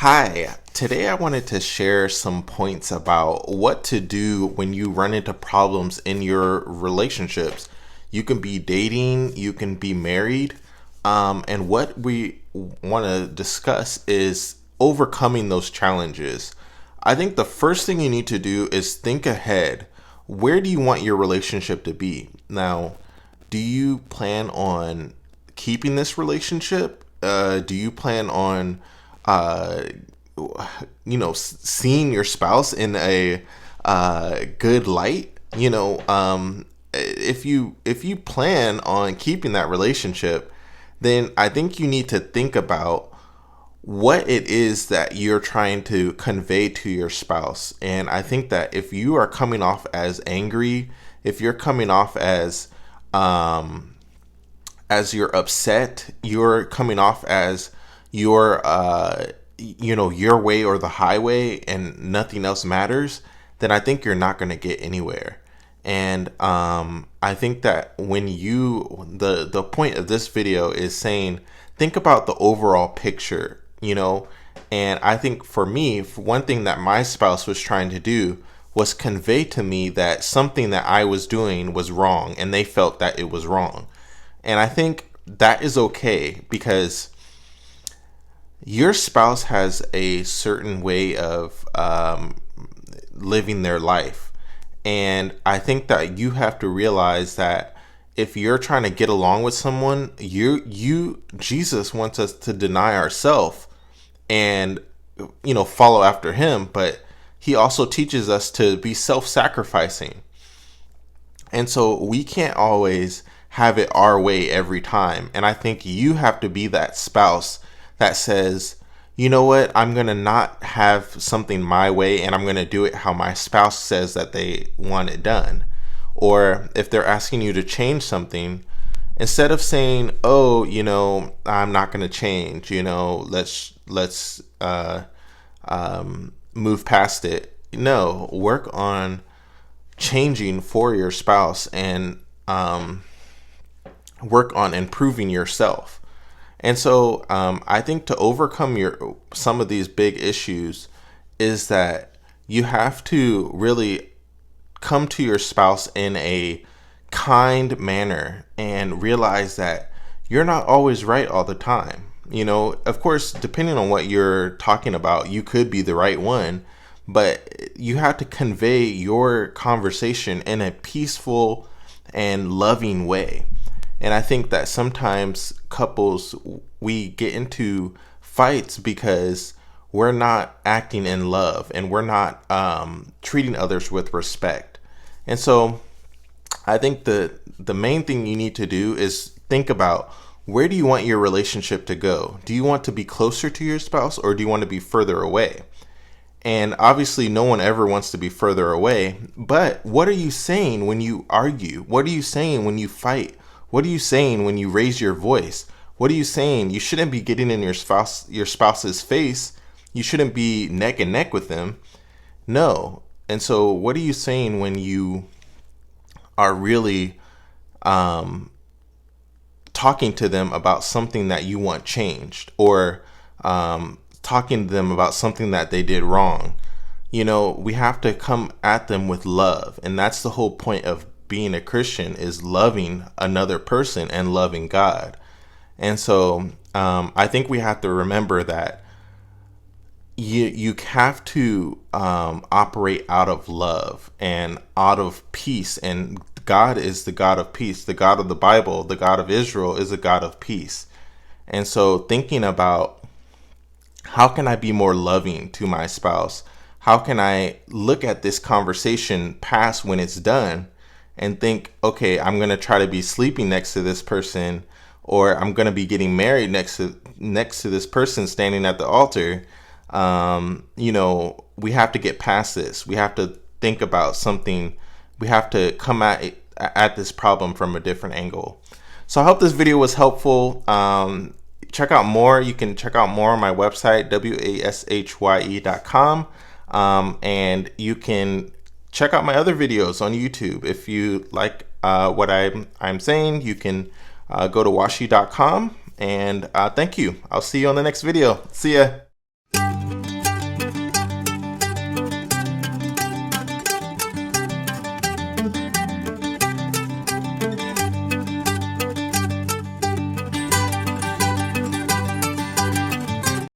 Hi, today I wanted to share some points about what to do when you run into problems in your relationships. You can be dating, you can be married, and what we want to discuss is overcoming those challenges. I think the first thing you need to do is think ahead. Where do you want your relationship to be? Now, do you plan on keeping this relationship? Do you plan on uh, seeing your spouse in a good light? If you plan on keeping that relationship, then I think you need to think about what it is that you're trying to convey to your spouse. And I think that if you are coming off as angry, if you're coming off as you're upset, you're coming off as your your way or the highway and nothing else matters, then I think you're not going to get anywhere. And I think that when the point of this video is saying, think about the overall picture, and I think for me, one thing that my spouse was trying to do was convey to me that something that I was doing was wrong, and they felt that it was wrong. And I think that is okay, because your spouse has a certain way of living their life. And I think that you have to realize that if you're trying to get along with someone, Jesus wants us to deny ourselves and, follow after him. But he also teaches us to be self-sacrificing. And so we can't always have it our way every time. And I think you have to be that spouse that says, you know what, I'm going to not have something my way, and I'm going to do it how my spouse says that they want it done. Or if they're asking you to change something, instead of saying, oh, I'm not going to change, let's move past it. No, work on changing for your spouse, and work on improving yourself. And so I think to overcome some of these big issues is that you have to really come to your spouse in a kind manner and realize that you're not always right all the time. Of course, depending on what you're talking about, you could be the right one, but you have to convey your conversation in a peaceful and loving way. And I think that sometimes couples, we get into fights because we're not acting in love, and we're not treating others with respect. And so I think the main thing you need to do is think about, where do you want your relationship to go? Do you want to be closer to your spouse, or do you want to be further away? And obviously no one ever wants to be further away, but what are you saying when you argue? What are you saying when you fight? What are you saying when you raise your voice? What are you saying? You shouldn't be getting in your spouse's face. You shouldn't be neck and neck with them. No. And so what are you saying when you are really talking to them about something that you want changed, or talking to them about something that they did wrong? We have to come at them with love. And that's the whole point of being a Christian, is loving another person and loving God. And so I think we have to remember that you have to operate out of love and out of peace. And God is the God of peace. The God of the Bible, the God of Israel, is a God of peace. And so thinking about, how can I be more loving to my spouse? How can I look at this conversation past when it's done and think, okay, I'm going to try to be sleeping next to this person, or I'm going to be getting married next to this person standing at the altar. We have to get past this. We have to think about something. We have to come at this problem from a different angle. So I hope this video was helpful. Check out more. You can check out more on my website, washye.com. And you can check out my other videos on YouTube. If you like what I'm saying, you can go to washye.com. And thank you. I'll see you on the next video. See ya.